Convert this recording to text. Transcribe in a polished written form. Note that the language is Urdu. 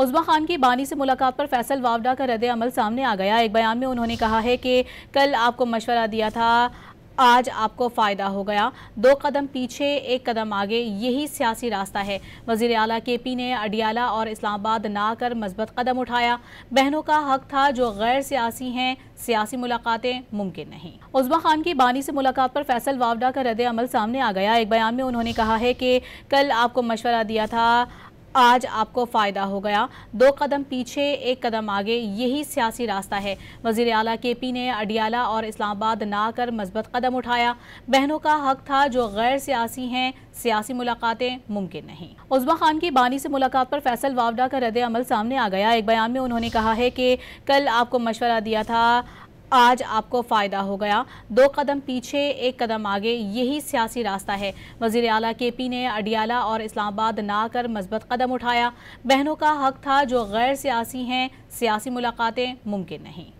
عظما خان کی بانی سے ملاقات پر فیصل وافدہ کا رد عمل سامنے آ گیا۔ ایک بیان میں انہوں نے کہا ہے کہ کل آپ کو مشورہ دیا تھا، آج آپ کو فائدہ ہو گیا، 2 قدم پیچھے 1 قدم آگے، یہی سیاسی راستہ ہے۔ وزیر اعلیٰ کے پی نے اڈیالہ اور اسلام آباد نہ آ کر مثبت قدم اٹھایا۔ بہنوں کا حق تھا جو غیر سیاسی ہیں، سیاسی ملاقاتیں ممکن نہیں۔ عظما خان کی بانی سے ملاقات پر فیصل وافدہ کا رد عمل سامنے آ گیا۔ ایک بیان میں انہوں نے کہا ہے کہ کل آپ کو مشورہ دیا تھا، آج آپ کو فائدہ ہو گیا، 2 قدم پیچھے 1 قدم آگے، یہی سیاسی راستہ ہے۔ وزیر اعلیٰ کے پی نے اڈیالہ اور اسلام آباد نہ آ کر مثبت قدم اٹھایا۔ بہنوں کا حق تھا جو غیر سیاسی ہیں، سیاسی ملاقاتیں ممکن نہیں۔ عظما خان کی بانی سے ملاقات پر فیصل وافدہ کا رد عمل سامنے آ گیا۔ ایک بیان میں انہوں نے کہا ہے کہ کل آپ کو مشورہ دیا تھا، آج آپ کو فائدہ ہو گیا، 2 قدم پیچھے 1 قدم آگے، یہی سیاسی راستہ ہے۔ وزیر اعلیٰ کے پی نے اڈیالہ اور اسلام آباد نہ آ کر مثبت قدم اٹھایا۔ بہنوں کا حق تھا جو غیر سیاسی ہیں، سیاسی ملاقاتیں ممکن نہیں۔